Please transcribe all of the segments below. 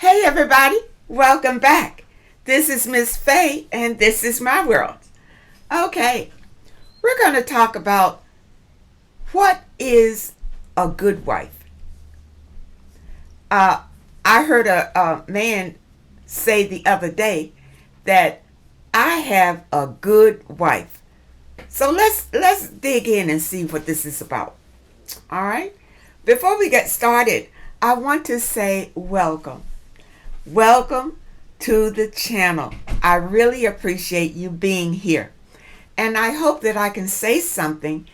Hey everybody, welcome back. This is Miss Faye and this is my world. Okay, we're going to talk about what is a good wife. I heard a man say the other day that I have a good wife. So let's dig in and see what this is about. All right? Before we get started, I want to say welcome. Welcome to the channel. I really appreciate you being here. And I hope that I can say something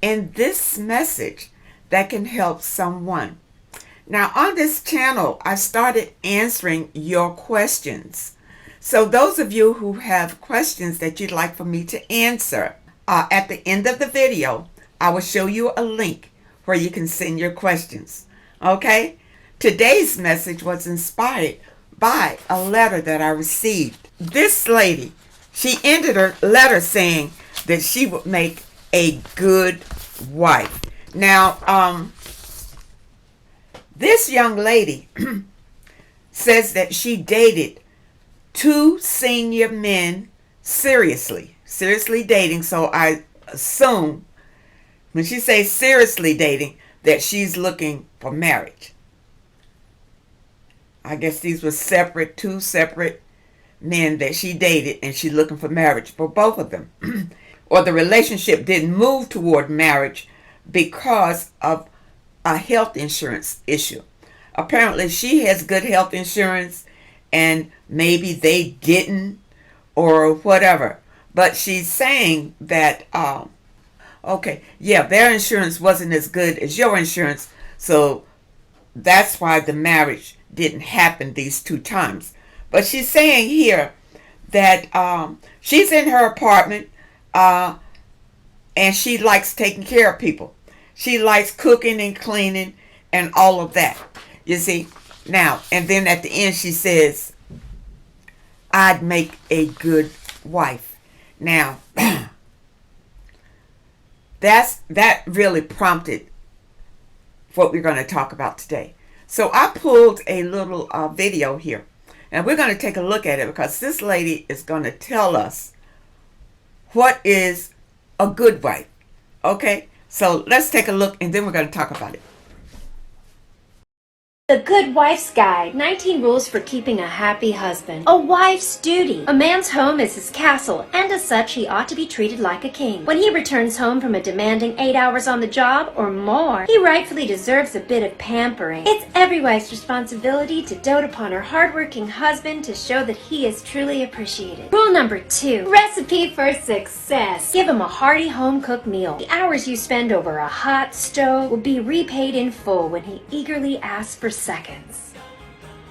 in this message that can help someone. Now, on this channel, I started answering your questions. So those of you who have questions that you'd like for me to answer, at the end of the video, I will show you a link where you can send your questions. Okay? Today's message was inspired by a letter that I received. This lady, she ended her letter saying that she would make a good wife. Now, this young lady says that she dated two senior men seriously dating. So I assume when she says seriously dating that she's looking for marriage. I guess these were two separate men that she dated, and she's looking for marriage for both of them. Or the relationship didn't move toward marriage because of a health insurance issue. Apparently she has good health insurance and maybe they didn't or whatever. But she's saying that, their insurance wasn't as good as your insurance, so that's why the marriage didn't happen these two times. But she's saying here that she's in her apartment and she likes taking care of people. She likes cooking and cleaning and all of that. You see? Now, and then at the end she says, I'd make a good wife. Now, that really prompted what we're going to talk about today. So I pulled a little video here, and we're going to take a look at it because this lady is going to tell us what is a good wife. Okay, so let's take a look, and then we're going to talk about it. The Good Wife's Guide, 19 Rules for Keeping a Happy Husband. A wife's duty. A man's home is his castle, and as such, he ought to be treated like a king. When he returns home from a demanding 8 hours on the job or more, he rightfully deserves a bit of pampering. It's every wife's responsibility to dote upon her hardworking husband to show that he is truly appreciated. Rule number 2. Recipe for success. Give him a hearty home-cooked meal. The hours you spend over a hot stove will be repaid in full when he eagerly asks for seconds.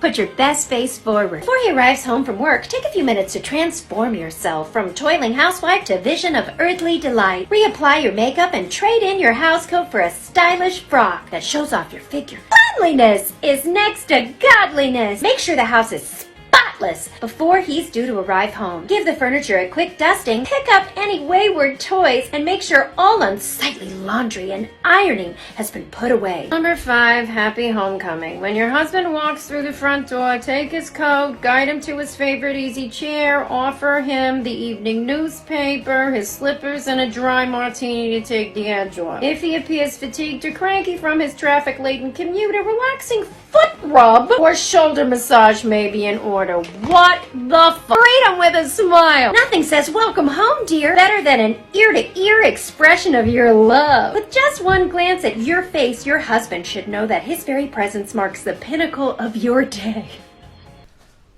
Put your best face forward. Before he arrives home from work, take a few minutes to transform yourself from toiling housewife to vision of earthly delight. Reapply your makeup and trade in your housecoat for a stylish frock that shows off your figure. Cleanliness is next to godliness. Make sure the house is spotless before he's due to arrive home. Give the furniture a quick dusting, pick up any wayward toys, and make sure all unsightly laundry and ironing has been put away. Number 5, happy homecoming. When your husband walks through the front door, take his coat, guide him to his favorite easy chair, offer him the evening newspaper, his slippers, and a dry martini to take the edge off. If he appears fatigued or cranky from his traffic-laden commute, a relaxing foot rub or shoulder massage may be in order. What the freedom with a smile! Nothing says welcome home, dear, better than an ear-to-ear expression of your love. With just one glance at your face, your husband should know that his very presence marks the pinnacle of your day.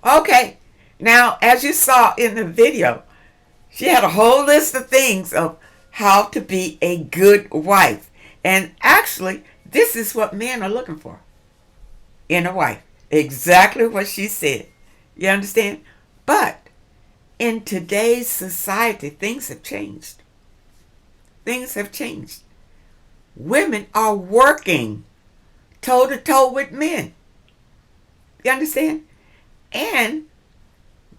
Okay, now as you saw in the video, she had a whole list of things of how to be a good wife. And actually, this is what men are looking for in a wife. Exactly what she said. You understand? But in today's society, things have changed. Things have changed. Women are working toe-to-toe with men. You understand? And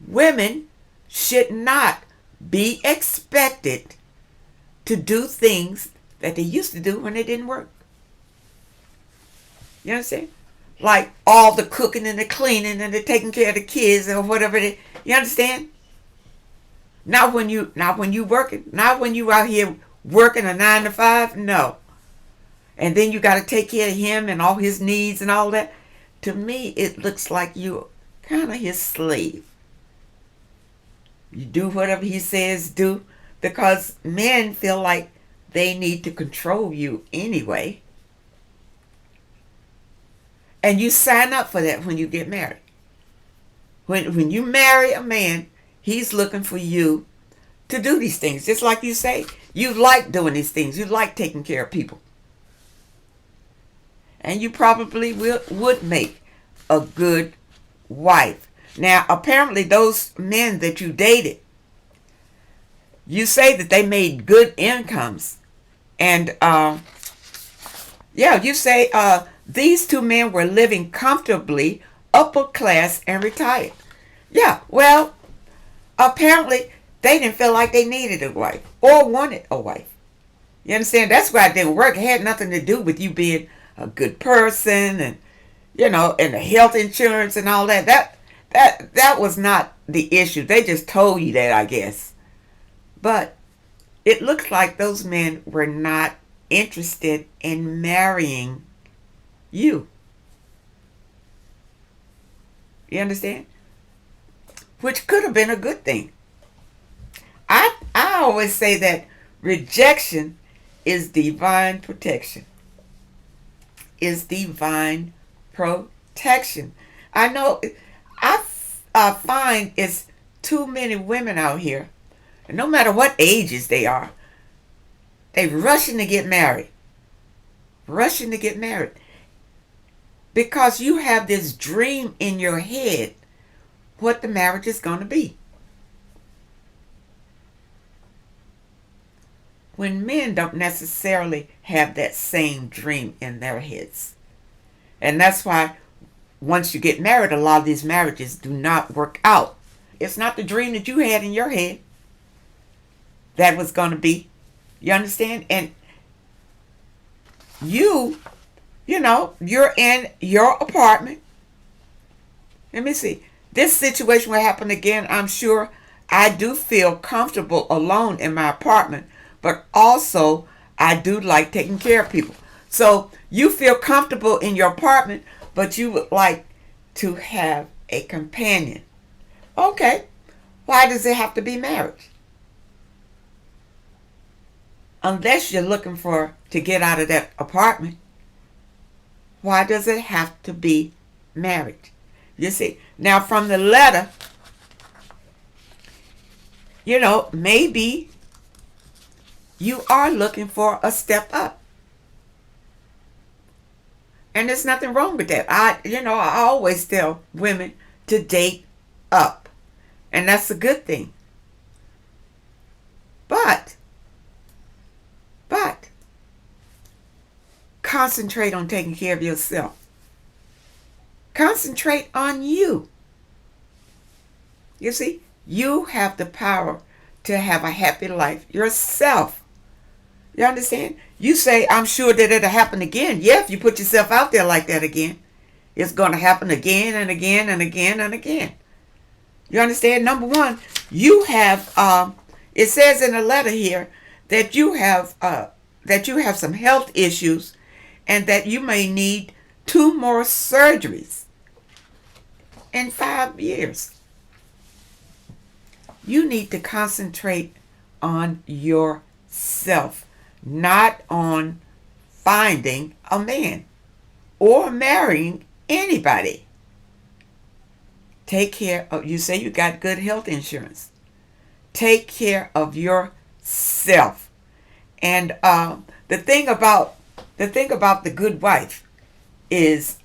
women should not be expected to do things that they used to do when it didn't work. You understand? like all the cooking and the cleaning and the taking care of the kids or whatever. You understand? Not when you working. Not when you out here working a 9 to 5. No. And then you got to take care of him and all his needs and all that. To me, it looks like you're kind of his slave. You do whatever he says do, because men feel like they need to control you anyway. And you sign up for that when you get married. When you marry a man, he's looking for you to do these things. Just like you say, you like doing these things. You like taking care of people. And you probably would make a good wife. Now, apparently those men that you dated, you say that they made good incomes. And, you say these two men were living comfortably, upper class, and retired. Yeah, well, apparently they didn't feel like they needed a wife or wanted a wife. You understand? That's why it didn't work. It had nothing to do with you being a good person and, and the health insurance and all that. That was not the issue. They just told you that, I guess. But it looks like those men were not interested in marrying you. You understand? Which could have been a good thing. I always say that rejection is divine protection. Is divine protection. I know I find it's too many women out here, and no matter what ages they are, they rushing to get married. Rushing to get married. Because you have this dream in your head what the marriage is going to be. When men don't necessarily have that same dream in their heads. And that's why once you get married, a lot of these marriages do not work out. It's not the dream that you had in your head that was going to be. You understand? And you're in your apartment. Let me see. This situation will happen again. I'm sure I do feel comfortable alone in my apartment, but also I do like taking care of people. So you feel comfortable in your apartment, but you would like to have a companion. Okay. Why does it have to be marriage? Unless you're looking to get out of that apartment, why does it have to be marriage? You see, now from the letter, maybe you are looking for a step up. And there's nothing wrong with that. I always tell women to date up. And that's a good thing. But concentrate on taking care of yourself. Concentrate on you. You see, you have the power to have a happy life yourself. You understand? You say, I'm sure that it'll happen again. Yeah, if you put yourself out there like that again, it's going to happen again and again and again and again. You understand? Number one, you have, it says in the letter here that you have some health issues and that you may need 2 more surgeries in 5 years. You need to concentrate on yourself, not on finding a man or marrying anybody. Take care of, you say you got good health insurance. Take care of yourself. And the thing about the good wife is,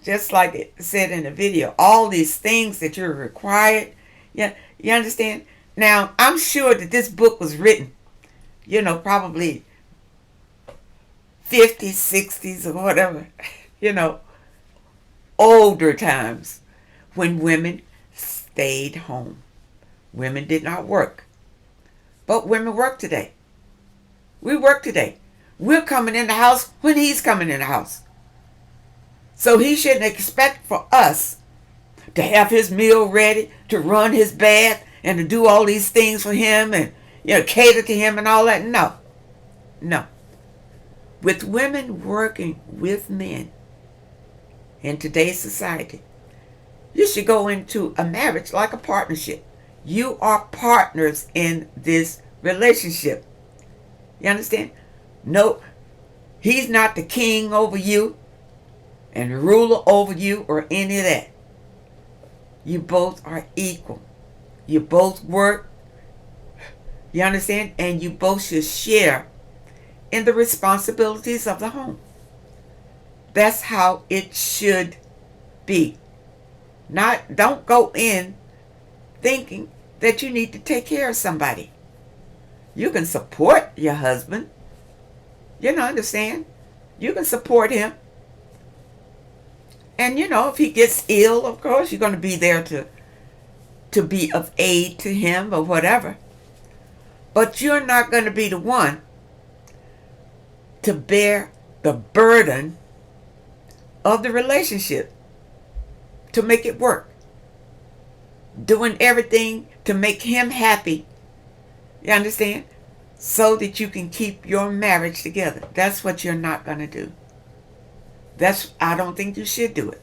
just like it said in the video, all these things that you're required. Yeah, you understand? Now, I'm sure that this book was written, probably 50s, 60s, or whatever, older times when women stayed home. Women did not work. But women work today. We work today. We're coming in the house when he's coming in the house. So he shouldn't expect for us to have his meal ready, to run his bath, and to do all these things for him and cater to him and all that. No. No. With women working with men in today's society, you should go into a marriage like a partnership. You are partners in this relationship. You understand? No, he's not the king over you and the ruler over you or any of that. You both are equal. You both work. You understand? And you both should share in the responsibilities of the home. That's how it should be. Don't go in thinking that you need to take care of somebody. You can support your husband. Understand? You can support him. And if he gets ill, of course, you're going to be there to be of aid to him or whatever. But you're not going to be the one to bear the burden of the relationship, to make it work. Doing everything to make him happy. You understand? So that you can keep your marriage together. That's what you're not going to do. I don't think you should do it.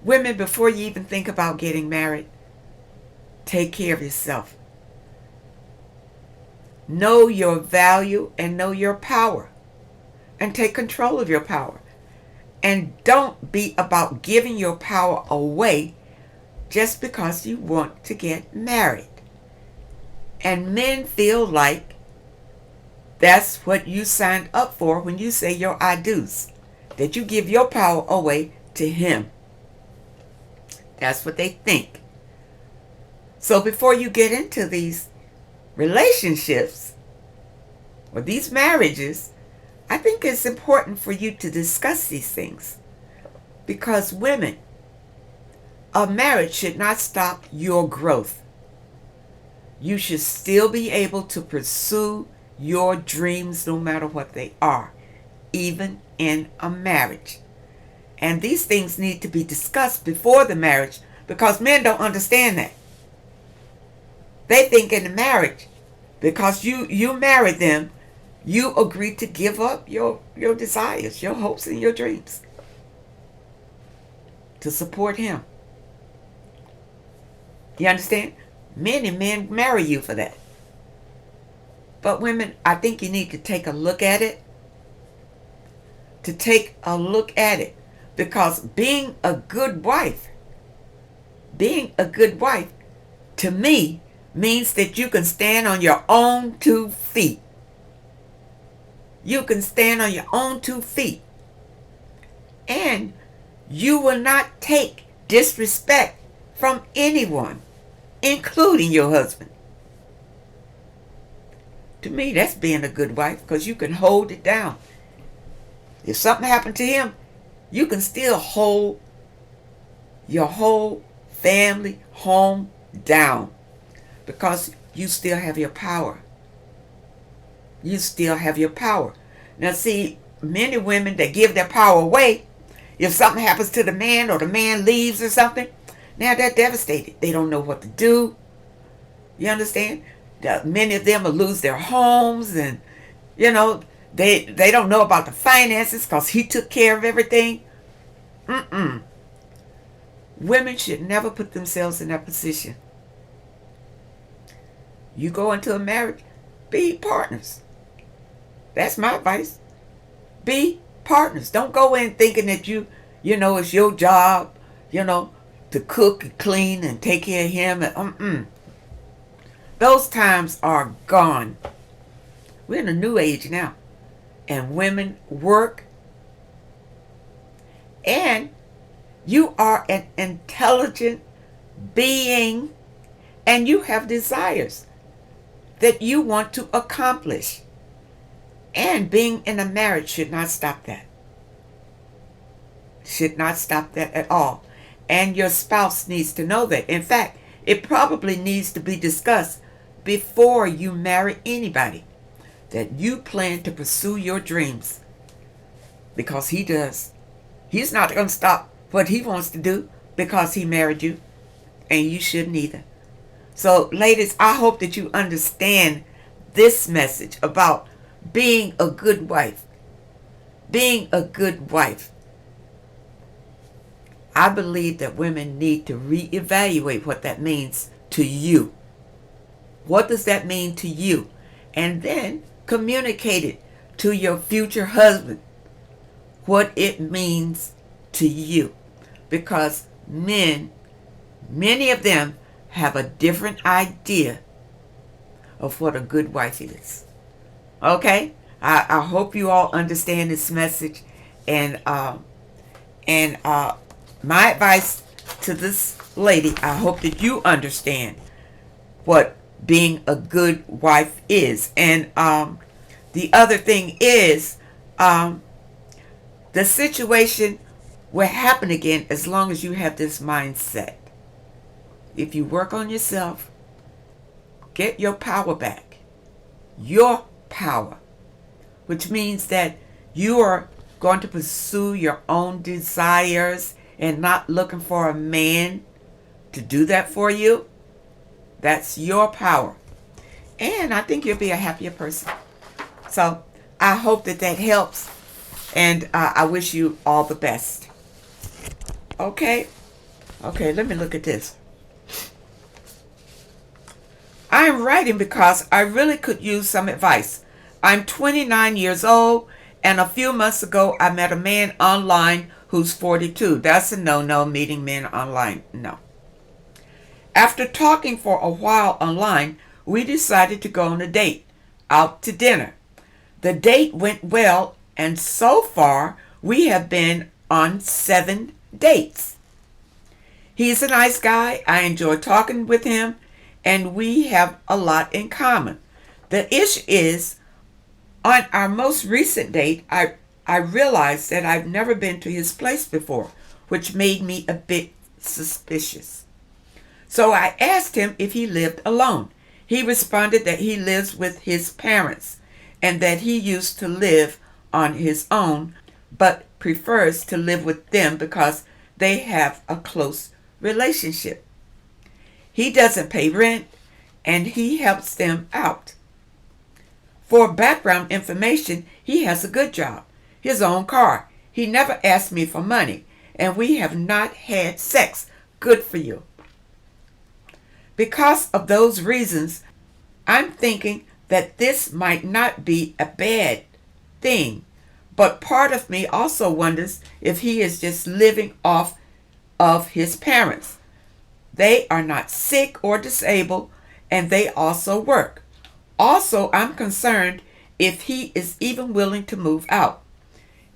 Women, before you even think about getting married, take care of yourself. Know your value and know your power. And take control of your power. And don't be about giving your power away just because you want to get married. And men feel like that's what you signed up for when you say your I do's. That you give your power away to him. That's what they think. So before you get into these relationships or these marriages, I think it's important for you to discuss these things. Because women, a marriage should not stop your growth. You should still be able to pursue your dreams no matter what they are, even in a marriage. And these things need to be discussed before the marriage because men don't understand that. They think in the marriage, because you married them, you agree to give up your desires, your hopes, and your dreams to support him. You understand? Many men marry you for that. But women, I think you need to take a look at it. Because being a good wife to me means that you can stand on your own 2 feet. You can stand on your own 2 feet. And you will not take disrespect from anyone, including your husband. To me, that's being a good wife because you can hold it down. If something happened to him, you can still hold your whole family, home down because you still have your power. You still have your power. Now see, many women that give their power away, if something happens to the man or the man leaves or something, now they're devastated. They don't know what to do. You understand? Many of them will lose their homes and, they don't know about the finances because he took care of everything. Women should never put themselves in that position. You go into a marriage, be partners. That's my advice. Be partners. Don't go in thinking that it's your job, to cook and clean and take care of him. Those times are gone. We're in a new age now. And women work. And you are an intelligent being. And you have desires that you want to accomplish. And being in a marriage should not stop that. Should not stop that at all. And your spouse needs to know that. In fact, it probably needs to be discussed before you marry anybody, that you plan to pursue your dreams because he does. He's not going to stop what he wants to do because he married you, and you shouldn't either. So, ladies, I hope that you understand this message about being a good wife. Being a good wife. I believe that women need to reevaluate what that means to you. What does that mean to you? And then communicate it to your future husband, what it means to you. Because men, many of them have a different idea of what a good wife is. Okay? I hope you all understand this message. And my advice to this lady, I hope that you understand what being a good wife is. And the other thing is, the situation will happen again as long as you have this mindset. If you work on yourself, get your power back. Your power. Which means that you are going to pursue your own desires and not looking for a man to do that for you. That's your power. And I think you'll be a happier person. So I hope that that helps. And I wish you all the best. Okay. Okay, let me look at this. I'm writing because I really could use some advice. I'm 29 years old, and a few months ago I met a man online who's 42. That's a no-no, meeting men online. No. After talking for a while online, we decided to go on a date, out to dinner. The date went well, and so far we have been on 7 dates. He's a nice guy. I enjoy talking with him, and we have a lot in common. The issue is, on our most recent date, I realized that I've never been to his place before, which made me a bit suspicious. So I asked him if he lived alone. He responded that he lives with his parents and that he used to live on his own, but prefers to live with them because they have a close relationship. He doesn't pay rent and he helps them out. For background information, he has a good job, his own car. He never asked me for money, and we have not had sex. Good for you. Because of those reasons, I'm thinking that this might not be a bad thing, but part of me also wonders if he is just living off of his parents. They are not sick or disabled, and they also work. Also, I'm concerned if he is even willing to move out.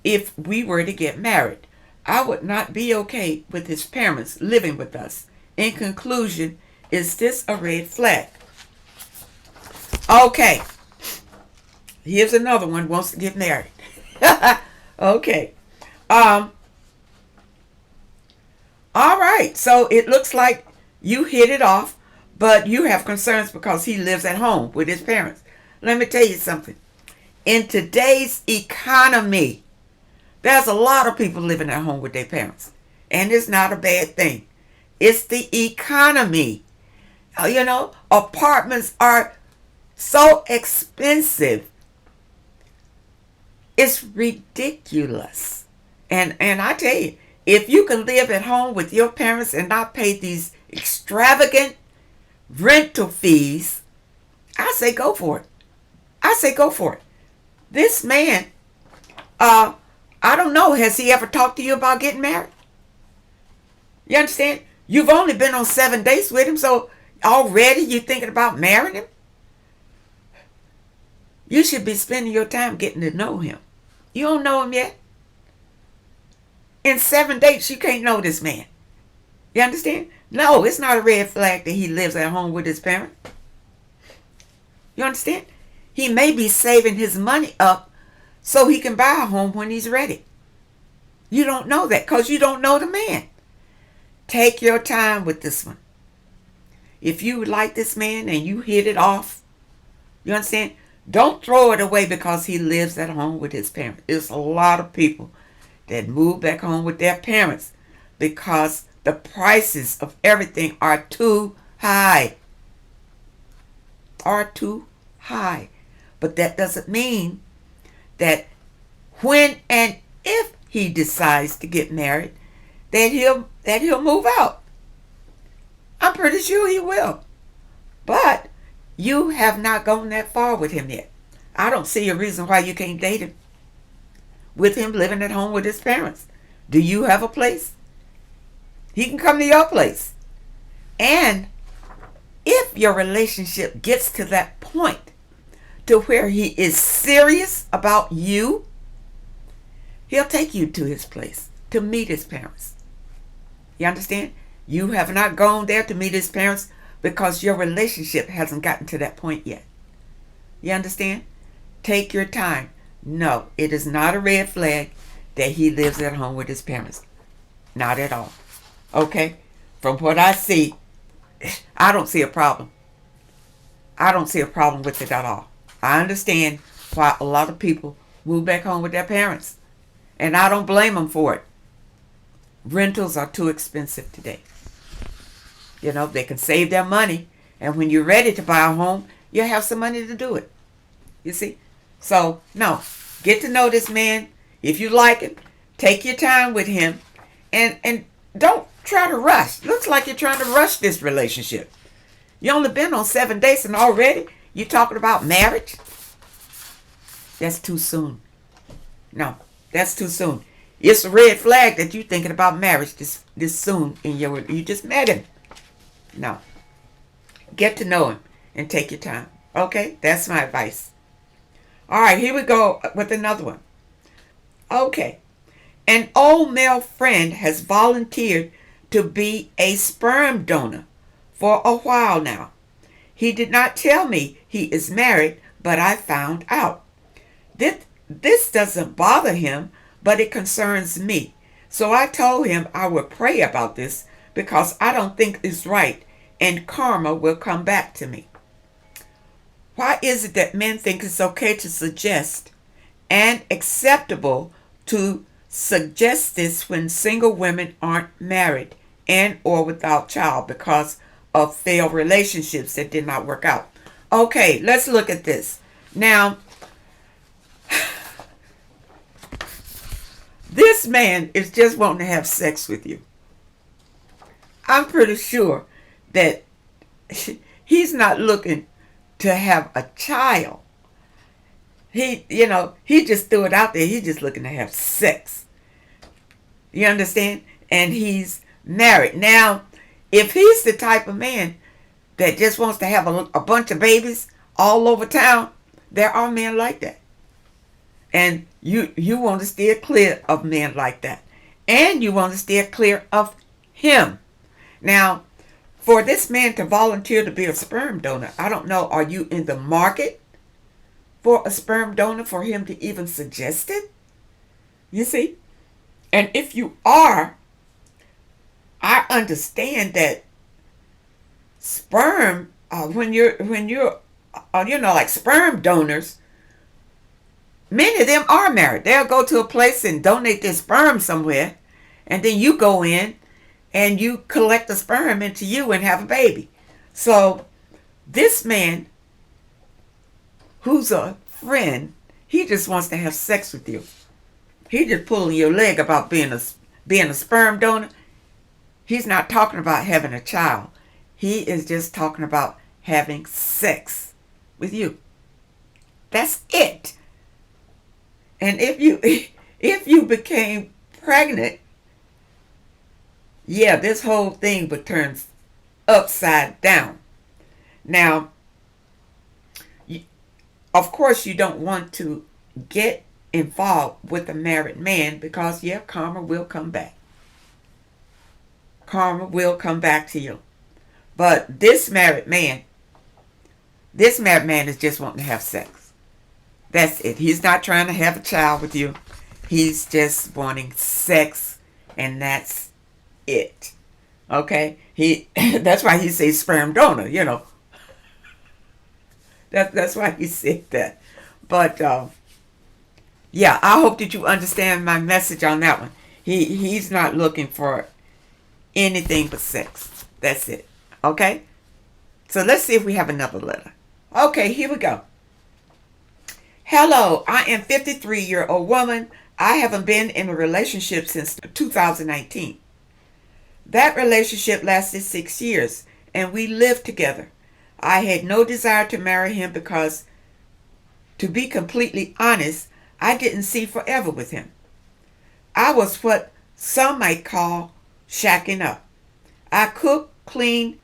If we were to get married, I would not be okay with his parents living with us. In conclusion, is this a red flag? Okay. Here's another one wants to get married. Okay. All right. So it looks like you hit it off, but you have concerns because he lives at home with his parents. Let me tell you something. In today's economy, there's a lot of people living at home with their parents. And it's not a bad thing. It's the economy. You know, apartments are so expensive. It's ridiculous. And I tell you, if you can live at home with your parents and not pay these extravagant rental fees, I say go for it. I say go for it. This man, I don't know, has he ever talked to you about getting married? You understand? You've only been on 7 dates with him, so already you're thinking about marrying him? You should be spending your time getting to know him. You don't know him yet? In 7 dates, you can't know this man. You understand? No, it's not a red flag that he lives at home with his parents. You understand? He may be saving his money up so he can buy a home when he's ready. You don't know that because you don't know the man. Take your time with this one. If you like this man and you hit it off, you understand? Don't throw it away because he lives at home with his parents. There's a lot of people that move back home with their parents because the prices of everything are too high. Are too high. But that doesn't mean that when and if he decides to get married, that he'll move out. I'm pretty sure he will. But you have not gone that far with him yet. I don't see a reason why you can't date him with him living at home with his parents. Do you have a place? He can come to your place. And if your relationship gets to that point to where he is serious about you, he'll take you to his place to meet his parents. You understand? You have not gone there to meet his parents because your relationship hasn't gotten to that point yet. You understand? Take your time. No, it is not a red flag that he lives at home with his parents. Not at all. Okay? From what I see, I don't see a problem. I don't see a problem with it at all. I understand why a lot of people move back home with their parents. And I don't blame them for it. Rentals are too expensive today. You know, they can save their money. And when you're ready to buy a home, you have some money to do it. You see? So, no. Get to know this man. If you like him, take your time with him. And don't try to rush. Looks like you're trying to rush this relationship. You only been on 7 days and already you're talking about marriage? That's too soon. No, that's too soon. It's a red flag that you're thinking about marriage this soon in you just met him. No. Get to know him and take your time. Okay? That's my advice. All right, here we go with another one. Okay. An old male friend has volunteered to be a sperm donor for a while now. He did not tell me he is married, but I found out. This doesn't bother him, but it concerns me. So I told him I would pray about this because I don't think it's right and karma will come back to me. Why is it that men think it's okay to suggest and acceptable to suggest this when single women aren't married and or without child because of failed relationships that did not work out? Okay, let's look at this. Now, this man is just wanting to have sex with you. I'm pretty sure that he's not looking to have a child. He just threw it out there. He's just looking to have sex. You understand? And he's married. Now, if he's the type of man that just wants to have a bunch of babies all over town, there are men like that. And you want to steer clear of men like that. And you want to steer clear of him. Now, for this man to volunteer to be a sperm donor, I don't know, are you in the market for a sperm donor for him to even suggest it? You see? And if you are, I understand that sperm, when you're like sperm donors, many of them are married. They'll go to a place and donate their sperm somewhere, and then you go in and you collect the sperm into you and have a baby. So this man, who's a friend, he just wants to have sex with you. He just pulling your leg about being a sperm donor. He's not talking about having a child. He is just talking about having sex with you. That's it. And if you became pregnant, yeah, this whole thing would turn upside down. Now, of course, you don't want to get involved with a married man because, yeah, karma will come back. Karma will come back to you. But this married man is just wanting to have sex. That's it. He's not trying to have a child with you. He's just wanting sex, and that's it. Okay? That's why he says sperm donor, That's why he said that. But Yeah, I hope that you understand my message on that one. He's not looking for anything but sex. That's it. Okay? So let's see if we have another letter. Okay, here we go. Hello, I am 53-year-old woman. I haven't been in a relationship since 2019. That relationship lasted 6 years, and we lived together. I had no desire to marry him because, to be completely honest, I didn't see forever with him. I was what some might call shacking up. I cooked, cleaned,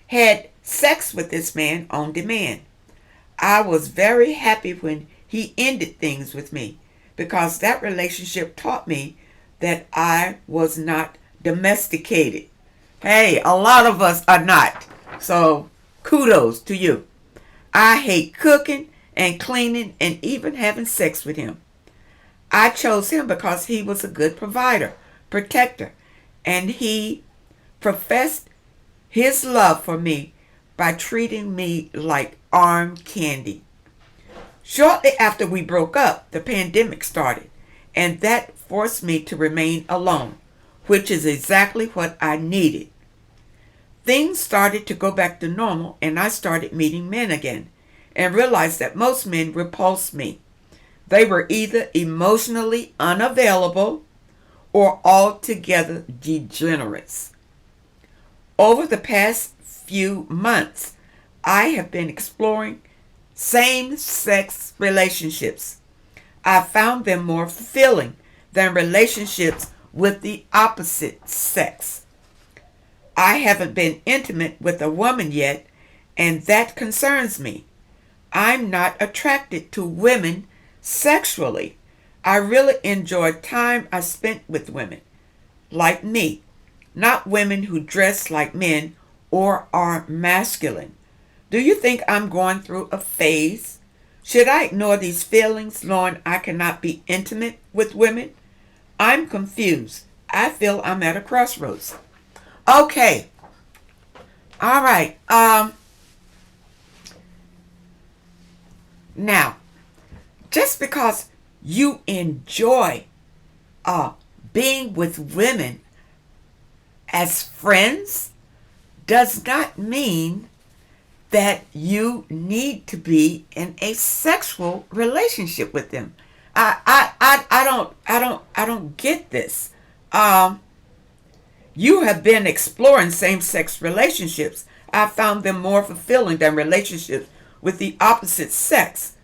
had sex with this man on demand. I was very happy when he ended things with me because that relationship taught me that I was not domesticated. Hey, a lot of us are not. So kudos to you. I hate cooking and cleaning and even having sex with him. I chose him because he was a good provider, protector, and he professed his love for me by treating me like arm candy. Shortly after we broke up, the pandemic started, and that forced me to remain alone, which is exactly what I needed. Things started to go back to normal, and I started meeting men again and realized that most men repulsed me. They were either emotionally unavailable or altogether degenerates. Over the past few months, I have been exploring same-sex relationships. I found them more fulfilling than relationships with the opposite sex. I haven't been intimate with a woman yet, and that concerns me. I'm not attracted to women sexually. I really enjoy time I spent with women like me, not women who dress like men or are masculine. Do you think I'm going through a phase? Should I ignore these feelings knowing I cannot be intimate with women? I'm confused. I feel I'm at a crossroads. Okay. All right. Now, just because you enjoy being with women as friends does not mean that you need to be in a sexual relationship with them. I don't get this. You have been exploring same-sex relationships. I found them more fulfilling than relationships with the opposite sex.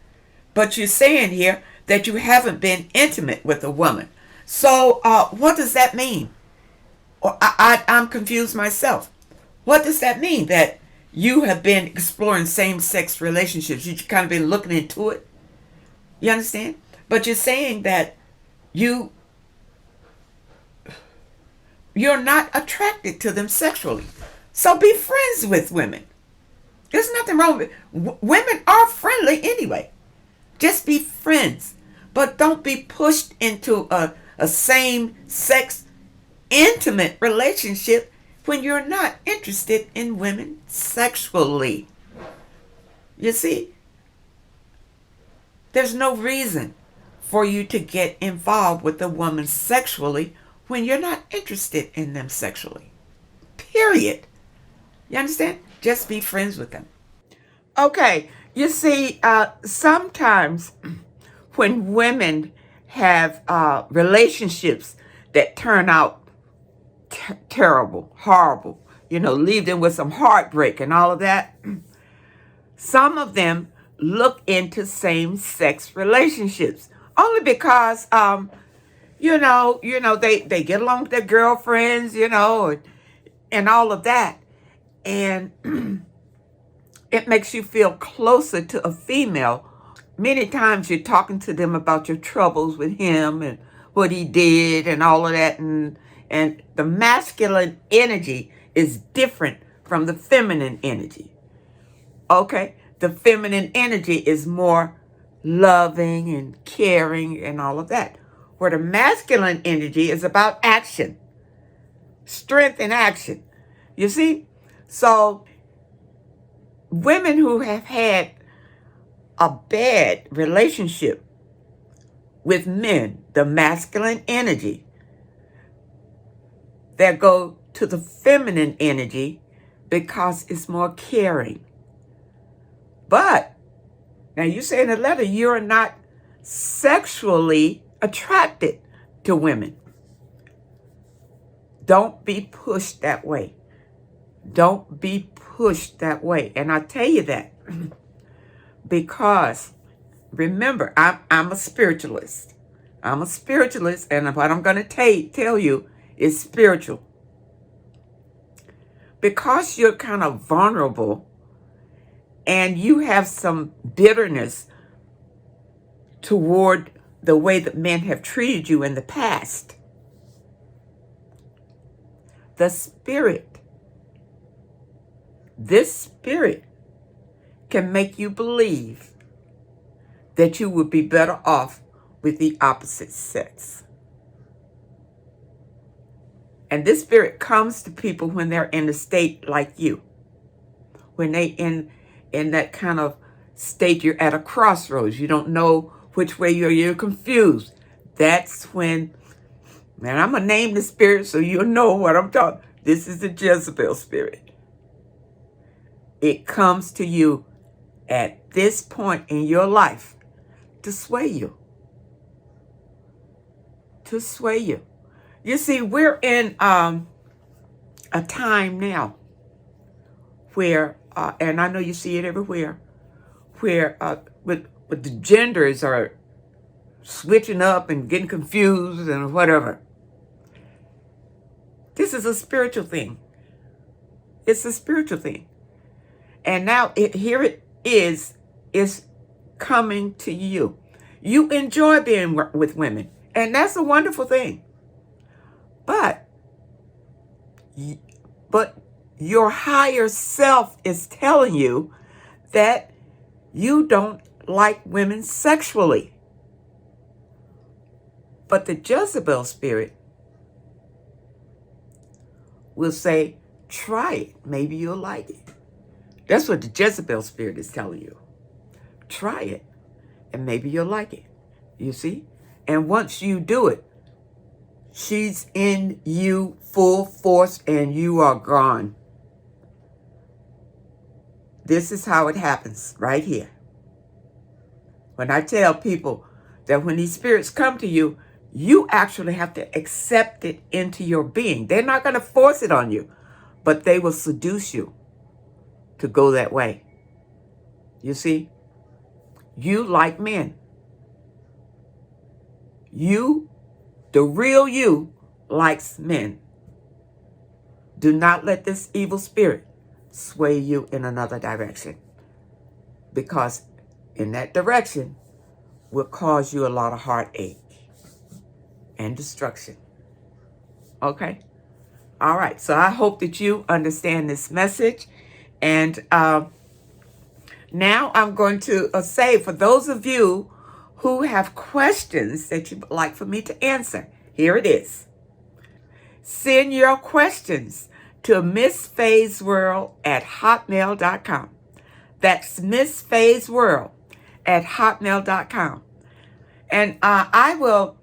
But you're saying here that you haven't been intimate with a woman. So what does that mean? Or I'm confused myself. What does that mean? That you have been exploring same-sex relationships. You've kind of been looking into it. You understand? But you're saying that you're not attracted to them sexually. So be friends with women. There's nothing wrong with it. Women are friendly anyway. Just be friends. But don't be pushed into a same-sex intimate relationship when you're not interested in women sexually. You see, there's no reason for you to get involved with a woman sexually when you're not interested in them sexually. Period. You understand? Just be friends with them. Okay, you see, sometimes when women have relationships that turn out terrible, horrible, leave them with some heartbreak and all of that, some of them look into same-sex relationships only because, they get along with their girlfriends, and all of that. And it makes you feel closer to a female. Many times you're talking to them about your troubles with him and what he did and all of that. And the masculine energy is different from the feminine energy. Okay? The feminine energy is more loving and caring and all of that. Where the masculine energy is about action, strength and action. You see? So women who have had a bad relationship with men, the masculine energy, that go to the feminine energy because it's more caring. But now you say in the letter you're not sexually attracted to women. Don't be pushed that way. Don't be pushed that way. And I tell you that because remember, I'm a spiritualist. I'm a spiritualist, and what I'm going to tell you is spiritual. Because you're kind of vulnerable and you have some bitterness toward the way that men have treated you in the past, this spirit can make you believe that you would be better off with the opposite sex. And this spirit comes to people when they're in a state like you. When they in that kind of state, you're at a crossroads. You don't know which way you're confused. That's when, man, I'm going to name the spirit so you'll know what I'm talking. This is the Jezebel spirit. It comes to you at this point in your life to sway you. To sway you. You see, we're in a time now where, and I know you see it everywhere, where with the genders are switching up and getting confused and whatever. This is a spiritual thing. It's a spiritual thing. And now here it is coming to you. You enjoy being with women, and that's a wonderful thing. But your higher self is telling you that you don't like women sexually. But the Jezebel spirit will say, try it. Maybe you'll like it. That's what the Jezebel spirit is telling you. Try it, and maybe you'll like it. You see? And once you do it, she's in you full force and you are gone. This is how it happens right here. When I tell people that when these spirits come to you, you actually have to accept it into your being. They're not going to force it on you, but they will seduce you to go that way. You see? You like men. You, the real you, likes men. Do not let this evil spirit sway you in another direction, because in that direction will cause you a lot of heartache and destruction. Okay? All right. So I hope that you understand this message. And now I'm going to say, for those of you who have questions that you'd like for me to answer, here it is. Send your questions to MissFaye'sWorld@hotmail.com. That's MissFaye'sWorld@hotmail.com. And I will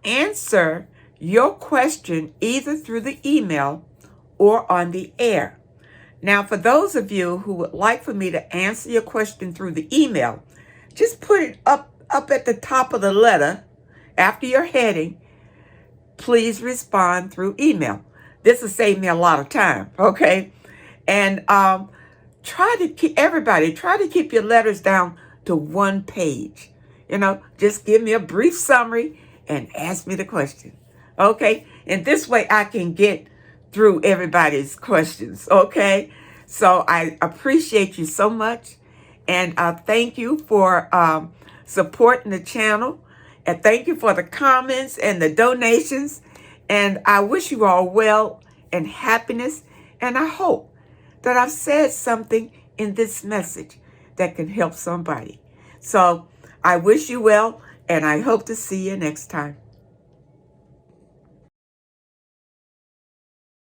answer your question either through the email or on the air. Now, for those of you who would like for me to answer your question through the email, just put it up at the top of the letter after your heading. Please respond through email. This will save me a lot of time, okay? And try to keep your letters down to one page. You know, just give me a brief summary and ask me the question, okay? And this way I can get through everybody's questions, okay? So I appreciate you so much, and thank you for supporting the channel, and thank you for the comments and the donations, and I wish you all well and happiness, and I hope that I've said something in this message that can help somebody. So I wish you well, and I hope to see you next time.